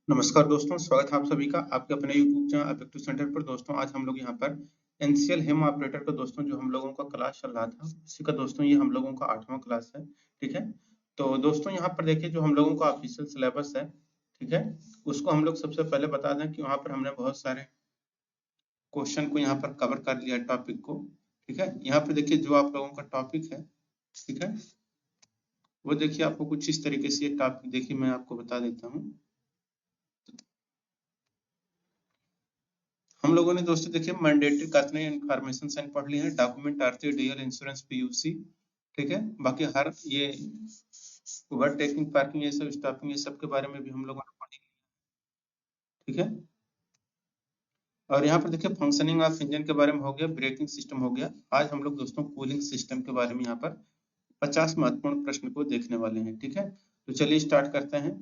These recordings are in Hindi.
नमस्कार दोस्तों, स्वागत है आप सभी का आपके अपने YouTube चैनल ऑब्जेक्टिव सेंटर पर। दोस्तों आज हम लोग यहाँ पर एनसीएल हेम ऑपरेटर का दोस्तों जो हम लोगों का क्लास चल रहा था उसी का दोस्तों ये हम लोगों का 8वां क्लास है। ठीक है, तो दोस्तों यहाँ पर देखिए जो हम लोगों का ऑफिशियल सिलेबस है, ठीक है, उसको हम लोग सबसे पहले बता दें कि वहाँ पर हमने बहुत सारे क्वेश्चन को यहाँ पर कवर कर लिया टॉपिक को। ठीक है, यहाँ पर देखिए जो आप लोगों का टॉपिक है, ठीक है, वो देखिए आपको कुछ इस तरीके से ये टॉपिक देखिए मैं आपको बता देता हूँ। हम लोगों ने दोस्तों देखिए मैंडेटरी कितने इन्फॉर्मेशन साइन पढ़ ली है, डॉक्यूमेंट आरती डीएल इंश्योरेंस पीयूसी, ठीक है, बाकी हर ये ओवरटेकिंग पार्किंग ये सब स्टॉपिंग ये सब के बारे में भी हम लोगों ने पढ़ी। ठीक है, और यहाँ पर देखिए फंक्शनिंग ऑफ इंजन के बारे में हो गया, ब्रेकिंग सिस्टम हो गया। आज हम लोग दोस्तों कूलिंग सिस्टम के बारे में यहाँ पर 50 महत्वपूर्ण प्रश्न को देखने वाले हैं। ठीक है, तो चलिए स्टार्ट करते हैं।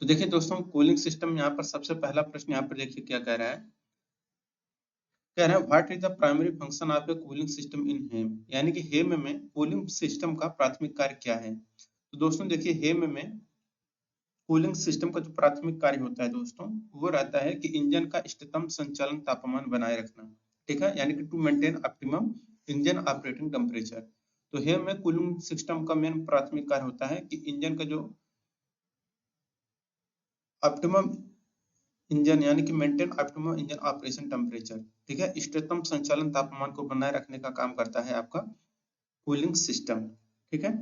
तो देखिए दोस्तों कूलिंग सिस्टम यहाँ पर सबसे पहला प्रश्न यहाँ पर देखिए क्या कह रहा है, कह रहा है what is the primary function of a cooling system in HEM, यानी कि हेम में कूलिंग सिस्टम का प्राथमिक कार्य क्या है। तो दोस्तों देखिए हेम में कूलिंग सिस्टम का जो प्राथमिक कार्य होता है दोस्तों वो रहता है कि इंजन का इष्टतम संचालन तापमान बनाए रखना। ठीक है, यानी कि to maintain optimum engine operating temperature. तो हेम में कूलिंग सिस्टम का मेन प्राथमिक कार्य होता है कि इंजन का जो ऑप्टिमम इंजन यानी कि maintain optimum engine operation temperature, ठीक है, इष्टतम संचालन तापमान को बनाए रखने का काम करता है आपका कूलिंग सिस्टम। ठीक है,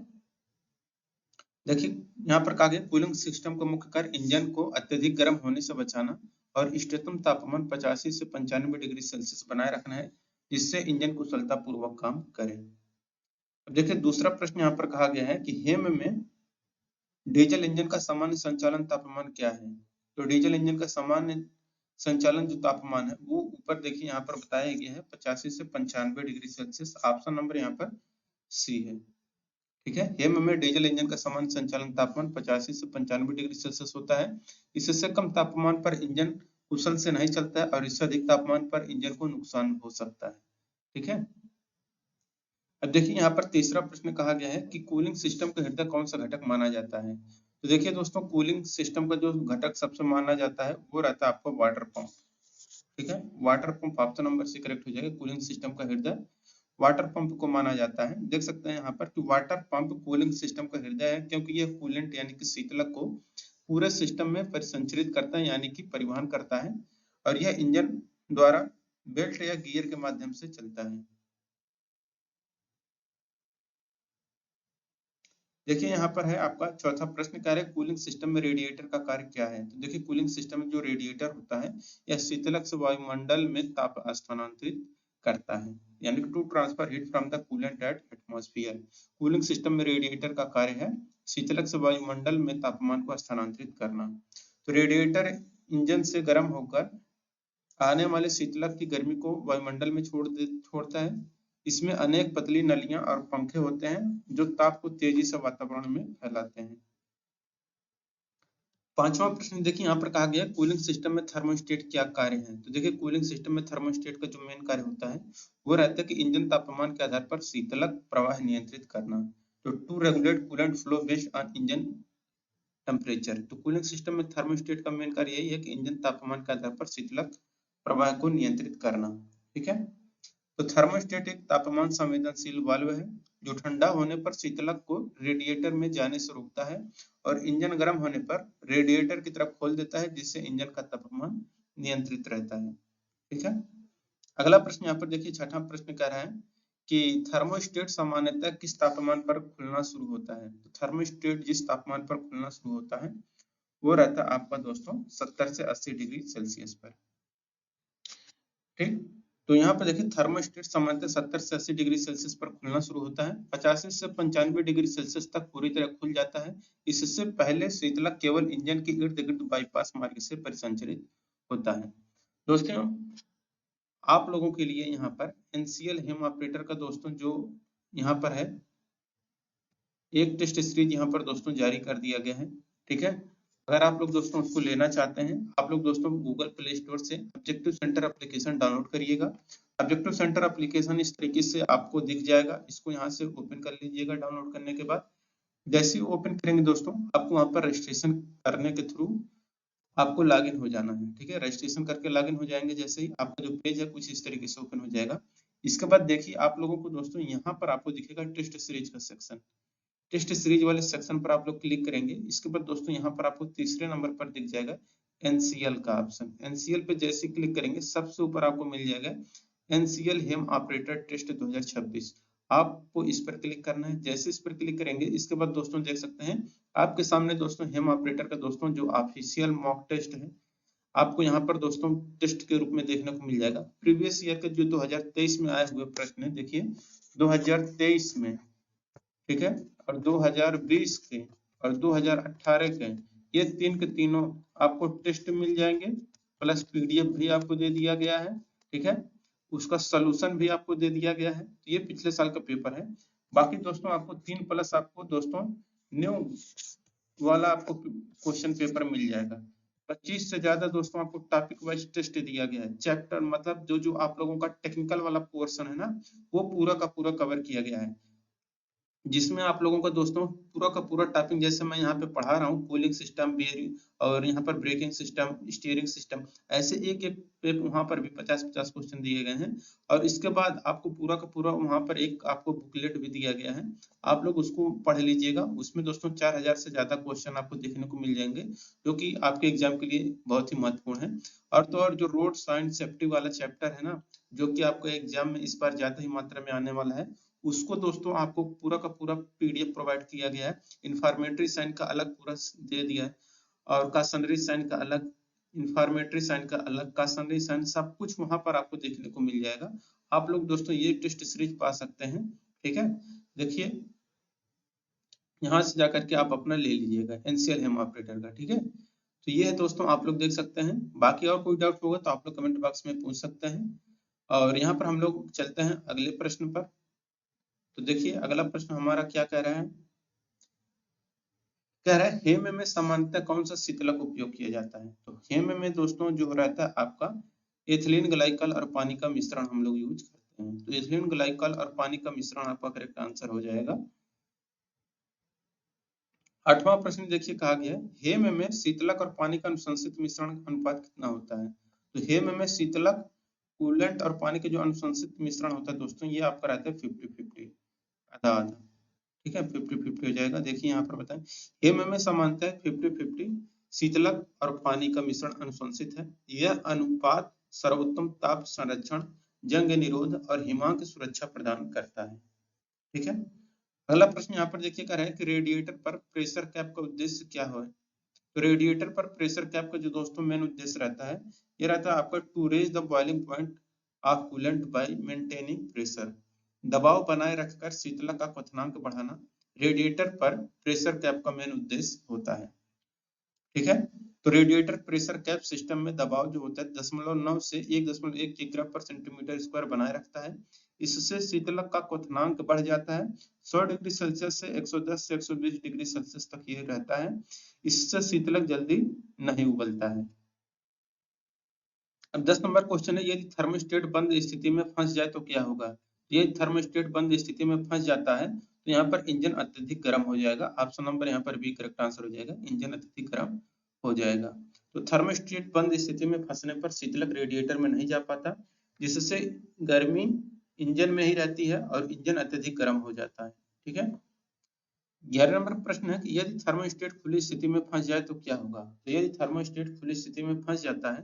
देखिए यहाँ पर कहा गया कूलिंग सिस्टम का मुख्य कार्य इंजन को अत्यधिक गर्म होने से बचाना और इष्टतम तापमान 85 से 95 डिग्री सेल्सियस बनाए रखना है, जिससे इंजन कुशलता पूर्वक काम करे। अब देखिए दूसरा प्रश्न यहाँ पर कहा गया है कि हेम में डीजल इंजन का सामान्य संचालन तापमान क्या है। तो डीजल इंजन का सामान्य संचालन जो तापमान है वो ऊपर देखिए यहाँ पर बताया गया है 85 से 95 डिग्री सेल्सियस। ऑप्शन नंबर यहाँ पर सी है। ठीक है, हेम में डीजल इंजन का सामान्य संचालन तापमान 85 से 95 डिग्री सेल्सियस होता है। इससे कम तापमान पर इंजन कुशल से नहीं चलता है और इससे अधिक तापमान पर इंजन को नुकसान हो सकता है। ठीक है, अब देखिए यहाँ पर तीसरा प्रश्न कहा गया है कि कूलिंग सिस्टम का हृदय कौन सा घटक माना जाता है। तो देखिए दोस्तों कूलिंग सिस्टम का जो घटक सबसे माना जाता है वो रहता है आपको वाटर पंप। ठीक है, वाटर पंप ऑप्शन नंबर से करेक्ट हो जाएगा। कूलिंग सिस्टम का हृदय वाटर पंप को माना जाता है। देख सकते हैं यहाँ पर कि वाटर पंप कूलिंग सिस्टम का हृदय है, क्योंकि यह कूलेंट यानी कि शीतलक को पूरे सिस्टम में परिसंचरित करता है यानी कि परिवहन करता है, और यह इंजन द्वारा बेल्ट या गियर के माध्यम से चलता है। देखिए यहाँ पर है आपका चौथा प्रश्न, कह रहे कूलिंग सिस्टम में रेडिएटर का कार्य क्या है। तो देखिए कूलिंग सिस्टम में जो रेडिएटर होता है यह शीतलक से वायुमंडल में ताप स्थानांतरित करता है, यानी कि to transfer heat from the coolant at atmosphere. Cooling system में रेडिएटर का कार्य है शीतलक से वायुमंडल में तापमान को स्थानांतरित करना। तो रेडिएटर इंजन से गर्म होकर आने वाले शीतलक की गर्मी को वायुमंडल में छोड़ता है। इसमें अनेक पतली नलियां और पंखे होते हैं जो ताप को तेजी से वातावरण में फैलाते हैं। पांचवा प्रश्न देखिए यहाँ पर कहा गया कूलिंग सिस्टम में थर्मोस्टेट क्या कार्य है। तो देखिए कूलिंग सिस्टम में थर्मोस्टेट का जो मेन कार्य होता है वो रहता है कि इंजन तापमान के आधार पर शीतलक प्रवाह नियंत्रित करना। तो to regulate coolant flow based on engine temperature. तो कूलिंग सिस्टम में थर्मोस्टेट का मेन कार्य यही है कि इंजन तापमान के आधार पर शीतलक प्रवाह को नियंत्रित करना। ठीक है, तो थर्मोस्टेट एक तापमान संवेदनशील वाल्व है जो ठंडा होने पर शीतलक को रेडिएटर में जाने से रोकता है और इंजन गर्म होने पर रेडिएटर की तरफ खोल देता है, जिससे इंजन का तापमान नियंत्रित रहता है। ठीक है, अगला प्रश्न यहाँ पर देखिए छठा प्रश्न कह रहा है कि थर्मोस्टेट सामान्यतः किस तापमान पर खुलना शुरू होता है। तो थर्मोस्टेट जिस तापमान पर खुलना शुरू होता है वो रहता है आपका दोस्तों 70 से 80 डिग्री सेल्सियस पर। ठीक, तो यहाँ पर देखिए थर्मोस्टेट सामान्यतः 70 से 80 डिग्री सेल्सियस पर खुलना शुरू होता है। 85 से 95 डिग्री सेल्सियस तक पूरी तरह खुल जाता है। इससे पहले शीतलक केवल इंजन के इर्द गिर्द बाईपास मार्ग से परिसंचरित होता है। दोस्तों आप लोगों के लिए यहाँ पर एनसीएल हेम ऑपरेटर का दोस्तों जो यहाँ पर है एक टेस्ट सीरीज यहाँ पर दोस्तों जारी कर दिया गया है। ठीक है, अगर आप लोग दोस्तों उसको लेना चाहते हैं आप लोग दोस्तों गूगल प्ले स्टोर से ऑब्जेक्टिव सेंटर एप्लीकेशन डाउनलोड करिएगा। ऑब्जेक्टिव सेंटर एप्लीकेशन इस तरीके से आपको दिख जाएगा, इसको यहाँ से ओपन कर लीजिएगा। डाउनलोड करने के बाद जैसे ही ओपन करेंगे दोस्तों, आपको वहां पर रजिस्ट्रेशन करने के थ्रू आपको लॉगिन हो जाना है। ठीक है, रजिस्ट्रेशन करके लॉगिन हो जाएंगे, जैसे ही आपका जो पेज है कुछ इस तरीके से ओपन हो जाएगा। इसके बाद देखिए आप लोगों को दोस्तों यहाँ पर आपको दिखेगा टेस्ट सीरीज का सेक्शन। टेस्ट सीरीज वाले सेक्शन पर आप लोग क्लिक करेंगे। इसके बाद दोस्तों यहाँ पर आपको तीसरे नंबर पर दिख जाएगा एनसीएल का ऑप्शन। एनसीएल पे जैसे क्लिक करेंगे, सबसे ऊपर आपको मिल जाएगा एनसीएल हेम ऑपरेटर टेस्ट 2026। आपको इस पर क्लिक करना है। जैसे इस पर क्लिक करेंगे, इसके बाद दोस्तों देख सकते हैं आपके सामने दोस्तों हेम ऑपरेटर का दोस्तों जो ऑफिशियल मॉक टेस्ट है आपको यहाँ पर दोस्तों टेस्ट के रूप में देखने को मिल जाएगा। प्रीवियस ईयर के जो 2023 में आए हुए प्रश्न है, देखिए 2023 में, ठीक है, और 2020 के और 2018 के, ये तीन के तीनों आपको टेस्ट मिल जाएंगे, प्लस पीडीएफ भी आपको दे दिया गया है। ठीक है, उसका सॉल्यूशन भी आपको दे दिया गया है। तो ये पिछले साल का पेपर है। बाकी दोस्तों आपको 3 प्लस आपको दोस्तों न्यू वाला आपको क्वेश्चन पेपर मिल जाएगा। 25 से ज्यादा दोस्तों आपको टॉपिक वाइज टेस्ट दिया गया है। चैप्टर मतलब जो जो आप लोगों का टेक्निकल वाला पोर्शन है ना, वो पूरा का पूरा कवर किया गया है, जिसमें आप लोगों का दोस्तों पूरा का पूरा टॉपिक, जैसे मैं यहाँ पे पढ़ा रहा हूँ कूलिंग सिस्टम, बेयरिंग और यहाँ पर ब्रेकिंग सिस्टम, स्टीयरिंग सिस्टम, ऐसे एक एक पे वहाँ पर भी 50-50 क्वेश्चन दिए गए हैं। और इसके बाद आपको पूरा का पूरा वहाँ पर एक आपको बुकलेट भी दिया गया है, आप लोग उसको पढ़ लीजिएगा। उसमें दोस्तों 4000 से ज्यादा क्वेश्चन आपको देखने को मिल जाएंगे, जो कि आपके एग्जाम के लिए बहुत ही महत्वपूर्ण है। और तो और जो रोड साइंस सेफ्टी वाला चैप्टर है ना, जो कि आपको एग्जाम में इस बार ज्यादा ही मात्रा में आने वाला है, उसको दोस्तों आपको पूरा का पूरा पीडीएफ प्रोवाइड किया गया है। इंफॉर्मेटरी साइन का अलग पूरा दे दिया है, और कासनरी साइन का अलग, इंफॉर्मेटरी साइन का अलग, कासनरी साइन, सब कुछ वहां पर आपको देखने को मिल जाएगा। आप लोग दोस्तों ये टेस्ट सीरीज पा सकते हैं। ठीक है, देखिए यहाँ से जाकर के आप अपना ले लीजिएगा एनसीएल हेम ऑपरेटर का। ठीक है, तो ये है दोस्तों, आप लोग देख सकते हैं। बाकी और कोई डाउट होगा तो आप लोग कमेंट बॉक्स में पूछ सकते हैं। और यहाँ पर हम लोग चलते हैं अगले प्रश्न पर। तो देखिए अगला प्रश्न हमारा क्या कह रहा है, कह रहा है हेम में सामान्यतः कौन सा शीतलक उपयोग किया जाता है। तो हेम में दोस्तों जो रहता है आपका एथिलीन ग्लाइकॉल और पानी का मिश्रण हम लोग यूज करते हैं। तो एथिलीन ग्लाइकॉल और पानी का मिश्रण आपका करेक्ट आंसर हो जाएगा। 8वां प्रश्न देखिए कहा गया है हेम में शीतलक और पानी का अनुशंसित मिश्रण अनुपात कितना होता है। तो हेम में शीतलक, कूलेंट और पानी के जो अनुशंसित मिश्रण होता है दोस्तों, ये आपका रहता है 50-50, आधा आधा। ठीक है, 50-50 हो जाएगा। देखिए यहाँ पर बताएं हेम में समानता है 50-50, शीतलक और पानी का मिश्रण अनुशंसित है। यह अनुपात सर्वोत्तम ताप संरक्षण, जंग निरोध और हिमांक सुरक्षा प्रदान करता है। ठीक है, अगला प्रश्न यहाँ पर देखिए कर रहा है कि रेडिएटर पर प्रेशर कैप का उद्देश्य क्या है। तो रेडिएटर पर प्रेशर कैप का जो दोस्तों मेन उद्देश्य रहता है, ये रहता है आपका to raise the boiling point of coolant by maintaining pressure, दबाव बनाए रखकर शीतलक का क्वथनांक बढ़ाना रेडिएटर पर प्रेशर कैप का मेन उद्देश्य होता है। ठीक है, तो रेडिएटर प्रेशर कैप सिस्टम में दबाव जो होता है 0.9 से 1.1 किग्रा पर सेंटीमीटर स्क्वायर बनाए रखता है। इससे शीतलक का क्वथनांक बढ़ जाता है। 100 डिग्री सेल्सियस से 110 से 120 डिग्री सेल्सियस तक ये रहता है। इससे शीतलक जल्दी नहीं उबलता है। अब 10 नंबर क्वेश्चन है, यदि थर्मोस्टेट बंद स्थिति में फंस जाए तो क्या होगा। यदि थर्मोस्टेट बंद स्थिति में फंस जाता है तो यहाँ पर इंजन अत्यधिक गर्म हो जाएगा। ऑप्शन नंबर यहाँ पर बी करेक्ट आंसर हो जाएगा, इंजन अत्यधिक गर्म हो जाएगा। तो थर्मोस्टेट बंद स्थिति में फंसने पर शीतलक रेडिएटर में नहीं जा पाता, जिससे गर्मी इंजन में ही रहती है और इंजन अत्यधिक गर्म हो जाता है। ठीक है, 11 नंबर प्रश्न है कि यदि थर्मोस्टेट खुली स्थिति में फंस जाए तो क्या होगा। तो यदि थर्मोस्टेट खुली स्थिति में फंस जाता है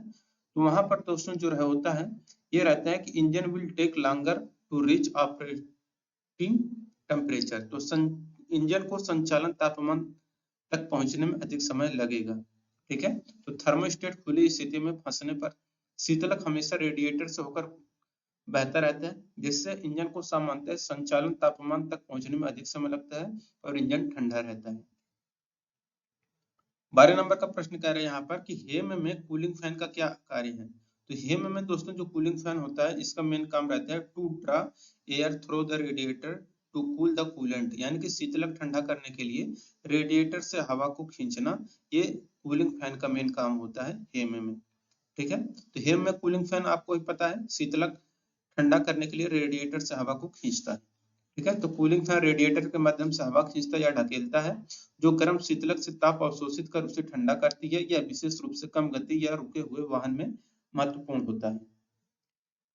तो वहां पर दोस्तों जो होता है, ये रहता है कि engine will take longer to reach operating temperature. तो इंजन को संचालन तापमान तक पहुंचने में अधिक समय लगेगा। ठीक है, तो थर्मोस्टेट खुली स्थिति में फंसने पर शीतलक हमेशा रेडिएटर से होकर बहता रहता है, जिससे इंजन को सामान्यतः संचालन तापमान तक पहुंचने में अधिक समय लगता है और इंजन ठंडा रहता है। 12 नंबर का प्रश्न कह रहे हैं यहाँ पर कि हेम में कूलिंग फैन का क्या कार्य है। तो हेम में दोस्तों जो कूलिंग फैन होता है, इसका मेन काम रहता है to draw air through the radiator to cool the coolant, यानी कि शीतलक ठंडा करने के लिए रेडिएटर से हवा को खींचना, ये कूलिंग फैन का मेन काम होता है हेम में। ठीक है, तो हेम में कूलिंग फैन आपको ही पता है शीतलक ठंडा करने के लिए रेडिएटर से हवा को खींचता है। ठीक है। तो कूलिंग फैन रेडिएटर के माध्यम से हवा खींचता या ढकेलता है, जो गर्म शीतलक से ताप अवशोषित कर उसे ठंडा करती है। यह विशेष रूप से कम गति या रुके हुए वाहन में महत्वपूर्ण होता है।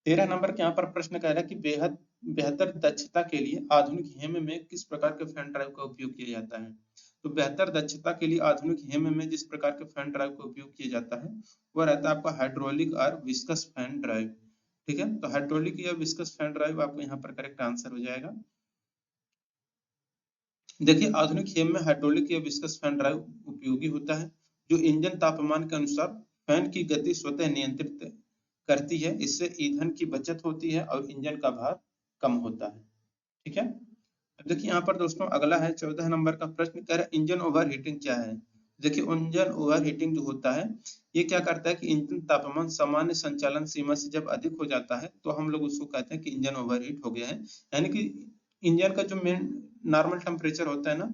13 नंबर के यहाँ पर प्रश्न कह रहा है कि बेहद बेहतर दक्षता के लिए आधुनिक हेम में किस प्रकार के फैन ड्राइव का उपयोग किया जाता है। तो बेहतर दक्षता के लिए आधुनिक हेम में जिस प्रकार के फैन ड्राइव का उपयोग किया जाता है वह रहता है आपका हाइड्रोलिक और विस्कस फैन ड्राइव। ठीक है। तो हाइड्रोलिक या विस्कस फैन ड्राइव आपको यहाँ पर करेक्ट आंसर हो जाएगा। देखिए आधुनिक हेम में हाइड्रोलिक या विस्कस फैन ड्राइव उपयोगी होता है, जो इंजन तापमान के अनुसार फैन की गति स्वतः नियंत्रित करती है। इससे ईंधन की बचत होती है और इंजन का भार कम होता है। ठीक है। अब देखिए यहाँ पर दोस्तों अगला है 14 नंबर का प्रश्न, कह रहा है इंजन ओवर हीटिंग क्या है। देखिए इंजन ओवर हीटिंग जो होता है ये क्या करता है कि इंजन तापमान सामान्य संचालन सीमा से जब अधिक हो जाता है तो हम लोग उसको कहते हैं कि इंजन ओवरहीट हो गया है। यानी कि इंजन का जो मेन नॉर्मल टेम्परेचर होता है ना,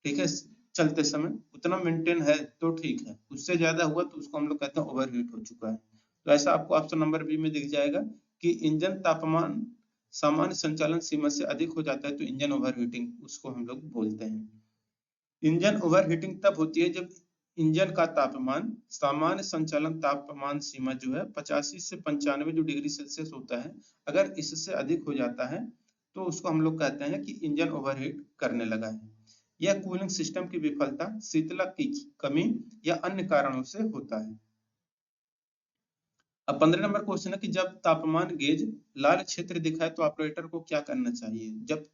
ठीक है, चलते समय उतना मेंटेन है तो ठीक है, उससे ज्यादा हुआ तो उसको हम लोग कहते हैं ओवरहीट हो चुका है। तो ऐसा आपको ऑप्शन नंबर बी में दिख जाएगा कि इंजन तापमान सामान्य संचालन सीमा से अधिक हो जाता है तो इंजन ओवरहीटिंग उसको हम लोग बोलते हैं। इंजन ओवरहीटिंग तब होती है जब इंजन का तापमान सामान्य संचालन तापमान सीमा जो है 85 से 95 जो डिग्री सेल्सियस होता है, अगर इससे अधिक हो जाता है तो उसको हम लोग कहते हैं कि इंजन ओवरहीट करने लगा है। यह कूलिंग सिस्टम की विफलता, शीतलक की कमी या अन्य कारणों से होता है। अब 15 नंबर क्वेश्चन है कि जब तापमान गेज लाल क्षेत्र दिखाए तो ऑपरेटर को क्या करना चाहिए। जब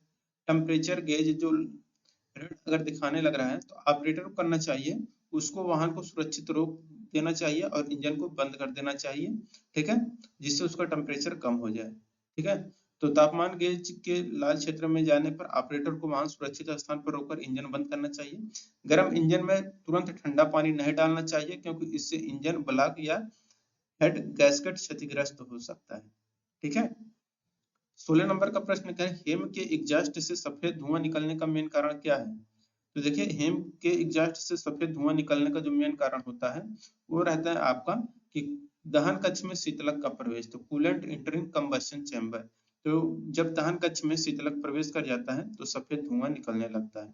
टेम्परेचर गेज जो रेड अगर दिखाने लग रहा है तो ऑपरेटर को करना चाहिए उसको वाहन को सुरक्षित रोक देना चाहिए और इंजन को बंद कर देना चाहिए। ठीक है, जिससे उसका टेम्परेचर कम हो जाए। ठीक है। तो तापमान गेज के लाल क्षेत्र में जाने पर ऑपरेटर को वाहन सुरक्षित स्थान पर रोककर इंजन बंद करना चाहिए। गर्म इंजन में तुरंत ठंडा पानी नहीं डालना चाहिए क्योंकि इससे इंजन ब्लॉक या हेड गैस्केट क्षतिग्रस्त हो सकता है। ठीक है। 16 नंबर का प्रश्न क्या है, हेम के एग्जॉस्ट से सफेद धुआं निकलने का मेन कारण क्या है। तो देखिए हेम के एग्जॉस्ट से सफेद धुआं निकलने का जो मेन कारण होता है वो रहता है आपका कि दहन कक्ष में शीतलक का प्रवेश, तो कूलेंट इंटरिंग कंबशन चैम्बर। तो जब दहन कक्ष में शीतलक प्रवेश कर जाता है तो सफेद धुआं निकलने लगता है।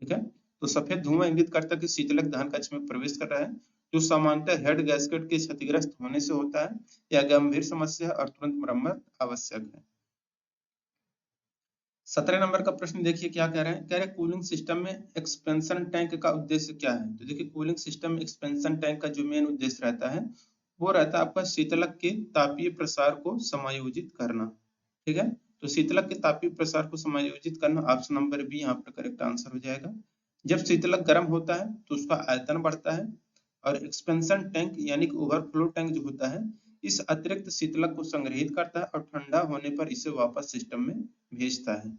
ठीक है। तो सफेद धुआं इंगित करता है कि शीतलक दहन कक्ष में प्रवेश कर रहा है, जो सामान्यतः हेड गैस्केट के क्षतिग्रस्त होने से होता है। यह गंभीर समस्या है और तुरंत मरम्मत आवश्यक है। 17 नंबर का प्रश्न देखिए क्या कह रहे हैं, कह रहे हैं कूलिंग सिस्टम में एक्सपेंशन टैंक का उद्देश्य क्या है। तो देखिए कूलिंग सिस्टम में एक्सपेंशन टैंक का जो मेन उद्देश्य रहता है वो रहता है आपका शीतलक के तापीय प्रसार को समायोजित करना। ठीक है। तो शीतलक के तापीय प्रसार को समायोजित करना, ऑप्शन नंबर बी यहाँ पर करेक्ट आंसर हो जाएगा। जब शीतलक गर्म होता है तो उसका आयतन बढ़ता है और एक्सपेंशन टैंक यानी कि ओवरफ्लो टैंक जो होता है इस अतिरिक्त शीतलक को संग्रहित करता है और ठंडा होने पर इसे वापस सिस्टम में भेजता है।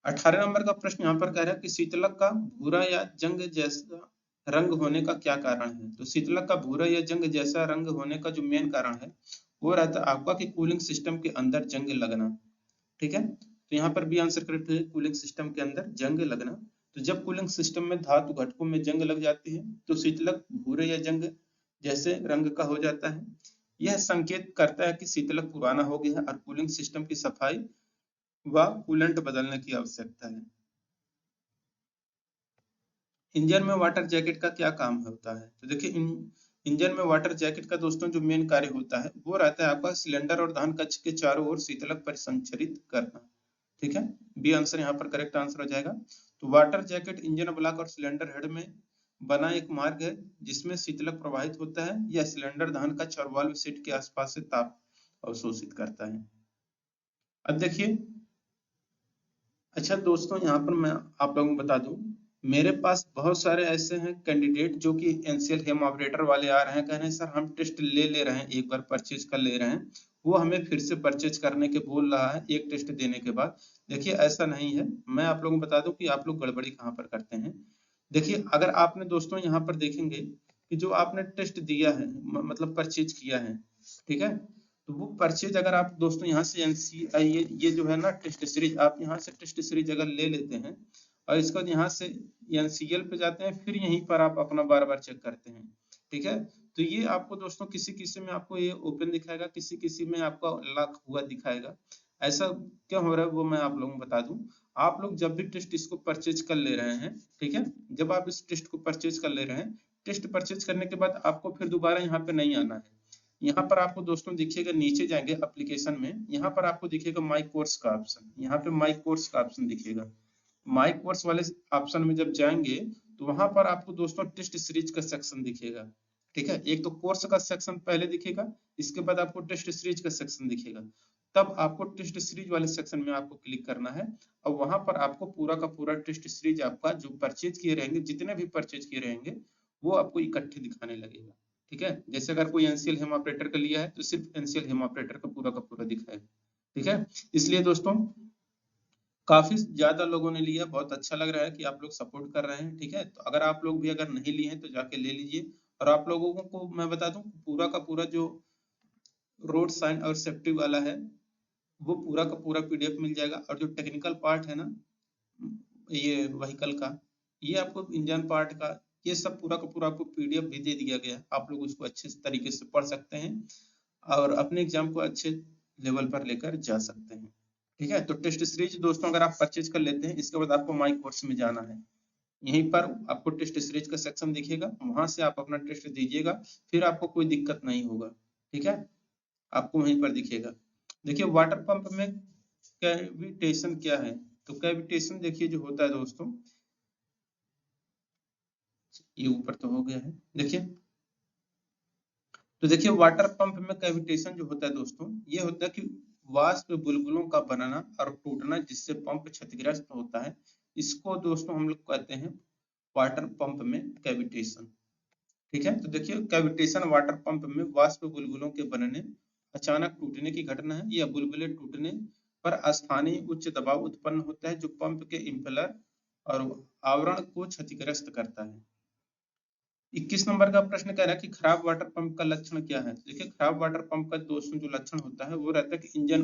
18 नंबर का प्रश्न यहाँ पर कह रहा है कि शीतलक का भूरा या जंग जैसा रंग होने का क्या कारण है। तो शीतलक का भूरा या जंग जैसा रंग होने का जो मेन कारण है वो रहता है आपका कि कूलिंग सिस्टम के अंदर जंग लगना। ठीक है। तो यहाँ पर भी आंसर करेक्ट है, कूलिंग सिस्टम के अंदर जंग लगना। तो जब कूलिंग सिस्टम में धातु घटकों में जंग लग जाती है तो शीतलक भूरे या जंग जैसे रंग का हो जाता है। यह संकेत करता है कि शीतलक पुराना हो गया है और कूलिंग सिस्टम की सफाई व कूलेंट बदलने की आवश्यकता है। इंजन में वाटर जैकेट का क्या काम होता है। तो देखिए इंजन में वाटर जैकेट का दोस्तों जो मेन कार्य होता है वो रहता है आपका सिलेंडर और दहन कक्ष के चारों ओर शीतलक परिसंचरित करना। ठीक है। बी आंसर यहाँ पर करेक्ट आंसर हो जाएगा। तो वाटर जैकेट इंजन ब्लॉक और सिलेंडर हेड में बना एक मार्ग है जिसमें शीतलक प्रवाहित होता है। यह सिलेंडर दहन कक्ष और वाल्व सीट के आसपास से ताप अवशोषित करता है। अब देखिए, अच्छा दोस्तों यहाँ पर मैं आप लोगों को बता दूं, मेरे पास बहुत सारे ऐसे हैं कैंडिडेट जो कि एनसीएल हेम ऑपरेटर वाले आ रहे हैं, कह रहे हैं सर हम टेस्ट ले रहे हैं, एक बार परचेज कर ले रहे हैं, वो हमें फिर से परचेज करने के बोल रहा है एक टेस्ट देने के बाद। देखिए ऐसा नहीं है, मैं आप लोगों को बता दूं कि आप लोग गड़बड़ी कहाँ पर करते हैं। देखिए अगर आपने दोस्तों यहाँ पर देखेंगे कि जो आपने टेस्ट दिया है मतलब परचेज किया है, ठीक है, तो वो परचेज अगर आप दोस्तों यहाँ से एनसीआई ये जो है ना टेस्ट सीरीज, आप यहाँ से टेस्ट सीरीज अगर ले लेते हैं और इसको यहाँ से एनसीएल पे जाते हैं, फिर यहीं पर आप अपना बार बार चेक करते हैं। ठीक है। तो ये आपको दोस्तों किसी किसी में आपको ये ओपन दिखाएगा, किसी किसी में आपको लॉक हुआ दिखाएगा। ऐसा क्यों हो रहा है वो मैं आप लोगों को बता दूं। आप लोग जब भी टेस्ट इसको परचेज कर ले रहे हैं, ठीक है, जब आप इस टेस्ट को परचेज कर ले रहे हैं, टेस्ट परचेज करने के बाद आपको फिर दोबारा यहाँ पे नहीं आना है। यहाँ पर आपको दोस्तों दिखिएगा, नीचे जाएंगे एप्लीकेशन में, यहाँ पर आपको दिखेगा माई कोर्स का ऑप्शन, यहाँ पे माई कोर्स का ऑप्शन दिखेगा। माई कोर्स वाले ऑप्शन में जब जाएंगे तो वहां पर आपको दोस्तों टेस्ट सीरीज का सेक्शन दिखेगा। ठीक है, एक तो कोर्स का सेक्शन पहले दिखेगा, इसके बाद आपको टेस्ट सीरीज का सेक्शन दिखेगा। तब आपको टेस्ट सीरीज वाले सेक्शन में आपको क्लिक करना है और वहां पर आपको पूरा का पूरा टेस्ट सीरीज आपका जो परचेज किए रहेंगे, जितने भी परचेज किए रहेंगे वो आपको इकट्ठे दिखाने लगेगा। ठीक है, जैसे अगर कोई एनसीएल हेम ऑपरेटर का लिया है तो सिर्फ एनसीएल हेम ऑपरेटर का पूरा दिखाएगा। ठीक है, इसलिए दोस्तों काफी ज्यादा लोगों ने लिया, बहुत अच्छा लग रहा है कि आप लोग सपोर्ट कर रहे हैं। ठीक है, तो अगर आप लोग भी अगर नहीं लिए हैं तो जाके ले लीजिए। और आप लोगों को मैं बता दूं, पूरा का पूरा जो रोड साइन और सेफ्टी वाला है वो पूरा का पूरा पीडीएफ मिल जाएगा। और जो टेक्निकल पार्ट है ना, ये व्हीकल का, ये आपको इंजन पार्ट का, ये सब पूरा का पूरा आपको पीडीएफ भी दे दिया गया है। आप लोग उसको अच्छे तरीके से पढ़ सकते हैं और अपने एग्जाम को अच्छे लेवल पर लेकर जा सकते हैं। ठीक है, तो टेस्ट सीरीज दोस्तों अगर आप परचेज कर लेते हैं, इसके बाद आपको माई कोर्स में जाना है। यहीं पर आपको टेस्ट सीरीज का सेक्शन दिखेगा, वहां से आप अपना टेस्ट दीजिएगा, फिर आपको कोई दिक्कत नहीं होगा। ठीक है, आपको वहीं पर दिखेगा। देखिए वाटर पंप में कैविटेशन क्या है, तो कैविटेशन देखिए जो होता है दोस्तों, ये ऊपर तो हो गया है, देखिए। तो देखिए वाटर पंप में कैविटेशन जो होता है दोस्तों, ये होता है कि वाष्प बुलबुलों का बनना और टूटना जिससे पंप क्षतिग्रस्त होता है, इसको दोस्तों हम लोग कहते हैं वाटर पंप में कैविटेशन। ठीक है, तो देखिए कैविटेशन वाटर पंप में वाष्प बुलबुलों के बनने, अचानक टूटने की घटना है। या बुलबुले टूटने पर स्थानीय उच्च दबाव उत्पन्न होता है जो पंप के इम्पेलर और आवरण को क्षतिग्रस्त करता है। 21 नंबर का प्रश्न कह रहा है कि खराब वाटर पंप का लक्षण क्या है। देखिए खराब वाटर पंप का दोस्तों जो लक्षण होता है वो रहता है कि इंजन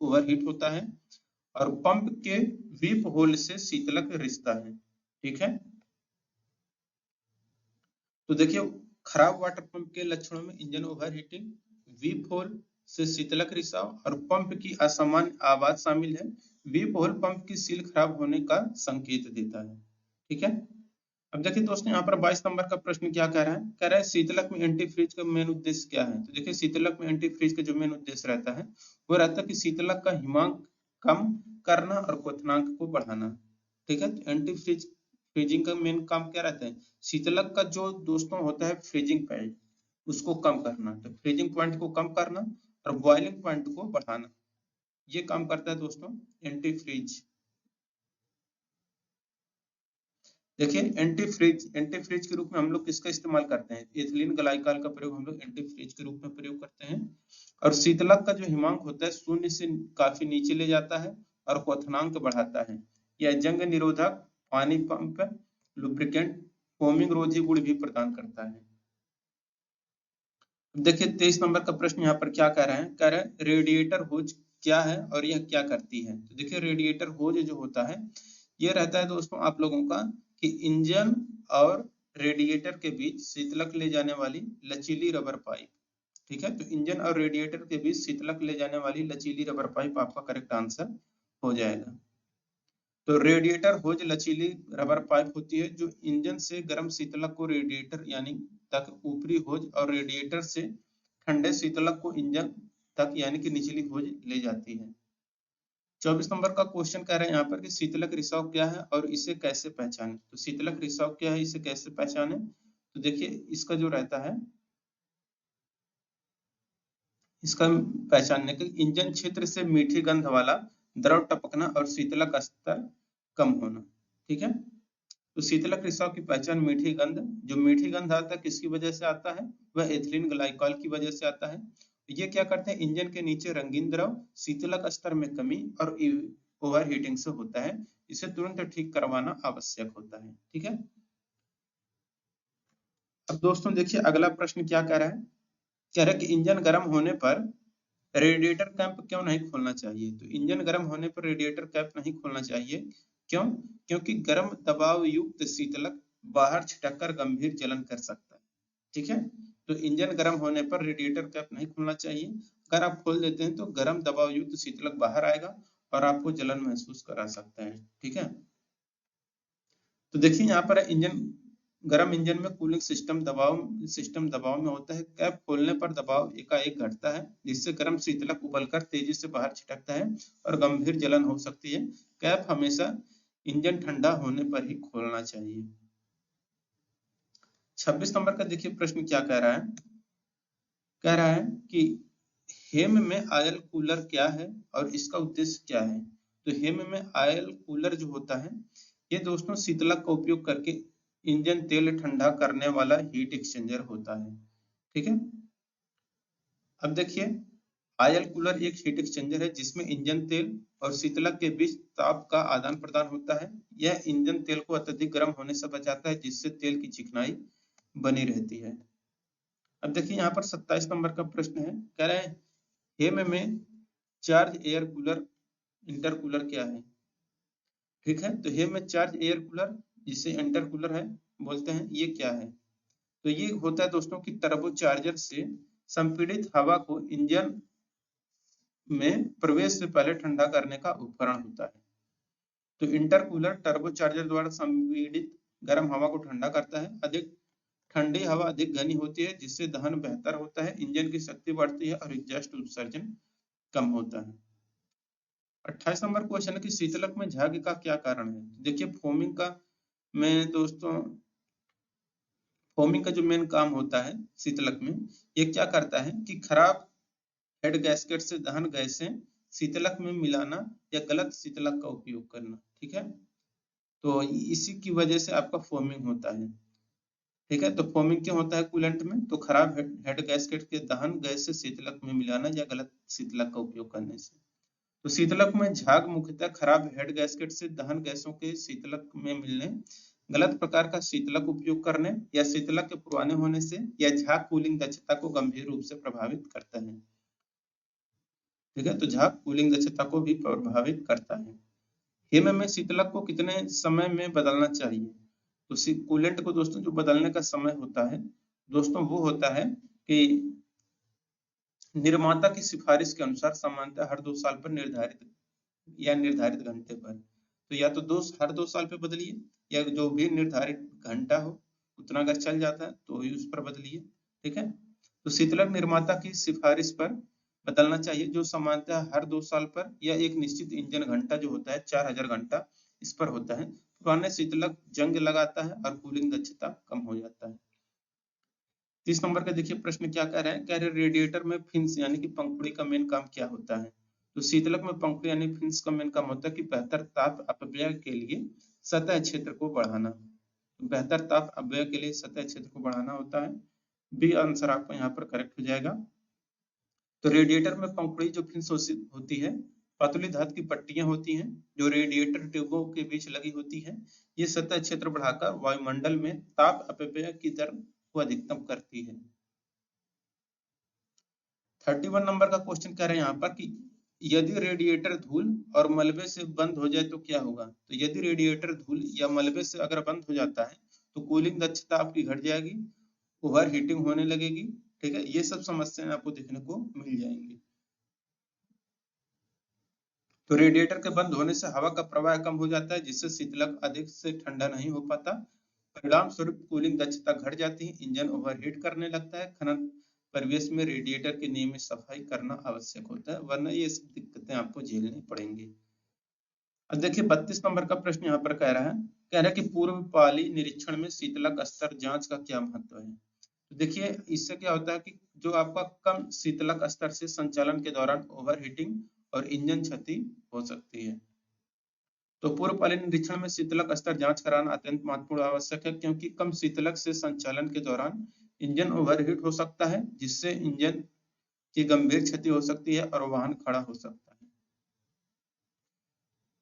ओवरहीट होता है और पंप के वीप होल से शीतलक रिसता है। ठीक है, तो देखिए खराब वाटर पंप के लक्षणों में इंजन ओवरहीटिंग, वीप होल से शीतलक रिसाव और पंप की असामान्य आवाज शामिल है। वीप होल पंप की सील खराब होने का संकेत देता है। ठीक है, अब देखिए दोस्तों यहाँ पर 22 नंबर का प्रश्न क्या कह रहा है, कह रहा है शीतलक में एंटी फ्रीज का मेन उद्देश्य क्या है। तो देखिए शीतलक में एंटी फ्रीज का जो मेन उद्देश्य रहता है वो रहता है कि शीतलक का हिमांक कम करना और क्वथनांक को बढ़ाना। ठीक है, तो एंटी फ्रीज फ्रीजिंग का मेन काम क्या रहता है, शीतलक का जो दोस्तों होता है फ्रीजिंग पॉइंट उसको कम करना, तो फ्रीजिंग पॉइंट को कम करना और बॉइलिंग पॉइंट को बढ़ाना, ये काम करता है दोस्तों एंटी फ्रीज। देखिए एंटी फ्रीज के रूप में हम लोग किसका इस्तेमाल करते हैं, एथिलीन ग्लाइकॉल का प्रयोग हम लोग एंटी फ्रीज के रूप में प्रयोग करते हैं। और शीतलक का जो हिमांक होता है शून्य से काफी नीचे ले जाता है और क्वथनांक बढ़ाता है। यह जंग निरोधक, पानी पंप, लुब्रिकेंट, फोमिंग रोधी गुण भी प्रदान करता है। देखिए 23 नंबर का प्रश्न यहाँ पर क्या कह रहे हैं, कह रहे हैं रेडिएटर होज क्या है और यह क्या करती है। तो देखिए रेडिएटर होज जो होता है ये रहता है दोस्तों आप लोगों का कि इंजन और रेडिएटर के बीच शीतलक ले जाने वाली लचीली रबर पाइप। ठीक है, तो इंजन और रेडिएटर के बीच शीतलक ले जाने वाली लचीली रबर पाइप आपका करेक्ट आंसर हो जाएगा। तो रेडिएटर होज लचीली रबर पाइप होती है जो इंजन से गर्म शीतलक को रेडिएटर यानी तक ऊपरी होज और रेडिएटर से ठंडे शीतलक को इंजन तक यानी कि निचली होज ले जाती है। 24 नंबर का क्वेश्चन कह रहे हैं यहाँ पर कि शीतलक रिसाव क्या है और इसे कैसे पहचाने। तो शीतलक रिसाव क्या है, इसे कैसे पहचाने, तो देखिए इसका जो रहता है, इसका पहचानने के इंजन क्षेत्र से मीठी गंध वाला द्रव टपकना और शीतलक स्तर कम होना। ठीक है, तो शीतलक रिसाव की पहचान मीठी गंध, जो मीठी गंध आता है किसकी वजह से आता है, वह एथिलीन ग्लाइकॉल की वजह से आता है। ये क्या करते हैं, इंजन के नीचे रंगीन द्रव शीतलक स्तर में कमी और ओवरहीटिंग से होता है, इसे तुरंत ठीक करवाना आवश्यक होता है। ठीक है, अब दोस्तों देखिए अगला प्रश्न क्या कह रहा है, कह रहा है कि इंजन गर्म होने पर रेडिएटर कैप क्यों नहीं खोलना चाहिए। तो इंजन गर्म होने पर रेडिएटर कैप नहीं खोलना चाहिए, क्यों, क्योंकि गर्म दबाव युक्त शीतलक बाहर छिटक कर गंभीर जलन कर सकता है। ठीक है, तो इंजन गर्म होने पर रेडिएटर कैप नहीं खोलना चाहिए। अगर आप खोल देते हैं तो गर्म दबाव युक्त शीतलक बाहर आएगा और आपको जलन महसूस करा सकता है। ठीक है, तो देखिए यहाँ पर इंजन, गर्म इंजन में कूलिंग सिस्टम दबाव में होता है। कैप खोलने पर दबाव एकाएक घटता है, जिससे गर्म शीतलक उबलकर तेजी से बाहर छिटकता है और गंभीर जलन हो सकती है। कैप हमेशा इंजन ठंडा होने पर ही खोलना चाहिए। 26 नंबर का देखिए प्रश्न क्या कह रहा है। कह रहा है कि हेम में आयल कूलर क्या है और इसका उद्देश्य क्या है। तो हेम में आयल कूलर जो होता है, ये दोस्तों शीतलक का उपयोग करके इंजन तेल ठंडा करने वाला हीट एक्सचेंजर होता है। ठीक है, अब देखिए आयल कूलर एक हीट एक्सचेंजर है जिसमें इंजन तेल और शीतलक के बीच ताप का आदान प्रदान होता है। यह इंजन तेल को अत्यधिक गर्म होने से बचाता है, जिससे तेल की चिकनाई बनी रहती है। अब देखिए यहाँ पर 27 नंबर का प्रश्न है। कह रहे हैं हेम में चार्ज एयर कूलर इंटरकूलर क्या है। ठीक है, तो हेम में चार्ज एयर कूलर जिसे इंटरकूलर है बोलते हैं, ये क्या है। तो ये होता है दोस्तों कि टर्बो चार्जर से संपीड़ित हवा को इंजन में प्रवेश से पहले ठंडा करने का उपकरण होता है। तो इंटरकूलर टर्बो चार्जर द्वारा संपीड़ित गर्म हवा को ठंडा करता है। अधिक ठंडी हवा अधिक घनी होती है, जिससे दहन बेहतर होता है, इंजन की शक्ति बढ़ती है और एग्जॉस्ट उत्सर्जन कम होता है। 28 नंबर क्वेश्चन है कि शीतलक में झाग का क्या कारण है। देखिए फोमिंग का में दोस्तों फोमिंग का जो मेन काम होता है शीतलक में, ये क्या करता है कि खराब हेड गैस्केट से दहन गैसें शीतलक में मिलाना या गलत शीतलक का उपयोग करना। ठीक है, तो इसी की वजह से आपका फोमिंग होता है। ठीक है, तो फोमिंग क्यों होता है कूलेंट में, तो खराब हेड गैस्केट के दहन गैस से शीतलक में मिलाना या गलत शीतलक का उपयोग करने से। तो शीतलक में झाग मुख्यतः खराब हेड गैस्केट से दहन गैसों के शीतलक में मिलने, गलत प्रकार का शीतलक उपयोग करने या शीतलक के पुराने होने से, या झाग कूलिंग दक्षता को गंभीर रूप से प्रभावित करता है। ठीक है, तो झाग कूलिंग दक्षता को भी प्रभावित करता है। हेम में शीतलक को कितने समय में बदलना चाहिए। तो कूलेंट को दोस्तों जो बदलने का समय होता है दोस्तों, वो होता है कि निर्माता की सिफारिश के अनुसार सामान्यतः हर 2 साल पर निर्धारित घंटे पर। तो या तो हर 2 साल पे बदलिए, या जो भी निर्धारित घंटा हो उतना अगर चल जाता है तो ही उस पर बदलिए। ठीक है, तो शीतलक निर्माता की सिफारिश पर बदलना चाहिए, जो सामान्यतः हर 2 साल पर, या एक निश्चित इंजन घंटा जो होता है 4000 घंटा इस पर होता है। पुराने शीतलक जंग लगाता है और कूलिंग दक्षता कम हो जाता है। 30 नंबर का देखिए प्रश्न क्या कह रहे हैं। कह रहे रेडिएटर में फिन्स यानी कि पंखुड़ी का मेन काम क्या होता है। तो शीतलक में पंखुड़ी यानी फिन्स का मेन काम होता है कि बेहतर ताप अपव्यय के लिए सतह क्षेत्र को बढ़ाना। बेहतर ताप अपव्यय के लिए सतह क्षेत्र को बढ़ाना होता है। बी आंसर आपका यहाँ पर करेक्ट हो जाएगा। तो रेडिएटर में पंखुड़ी जो फिन्स होती है, पतली धातु की पट्टियां होती हैं जो रेडिएटर ट्यूबों के बीच लगी होती है। ये सतह क्षेत्र बढ़ाकर वायुमंडल में ताप अपव्यय की दर को अधिकतम करती है। 31 नंबर का क्वेश्चन कह रहे हैं यहाँ पर कि यदि रेडिएटर धूल और मलबे से बंद हो जाए तो क्या होगा। तो यदि रेडिएटर धूल या मलबे से अगर बंद हो जाता है तो कूलिंग दक्षता आपकी घट जाएगी, ओवर हीटिंग होने लगेगी। ठीक है, ये सब समस्याएं आपको देखने को मिल जाएंगी। तो रेडिएटर के बंद होने से हवा का प्रवाह कम हो जाता है, जिससे शीतलक अधिक से ठंडा नहीं हो पाता। परिणाम स्वरूप कूलिंग दक्षता घट जाती है, इंजन ओवरहीट करने लगता है। खनन परिवेश में रेडिएटर की नियमित सफाई करना आवश्यक होता है, वरना ये सब दिक्कतें आपको झेलनी पड़ेंगी। अब देखिए 32 नंबर का प्रश्न यहाँ पर कह रहा है कि पूर्व पाली निरीक्षण में शीतलक स्तर जांच का क्या महत्व है। तो देखिए इससे क्या होता है कि जो आपका कम शीतलक स्तर से संचालन के दौरान ओवरहीटिंग और इंजन क्षति हो सकती है। तो पूर्वकालीन निरीक्षण में शीतलक स्तर जांच कराना अत्यंत महत्वपूर्ण आवश्यक है, क्योंकि कम शीतलक से संचालन के दौरान इंजन ओवरहीट हो सकता है, जिससे इंजन की गंभीर क्षति हो सकती है और वाहन खड़ा हो सकता है।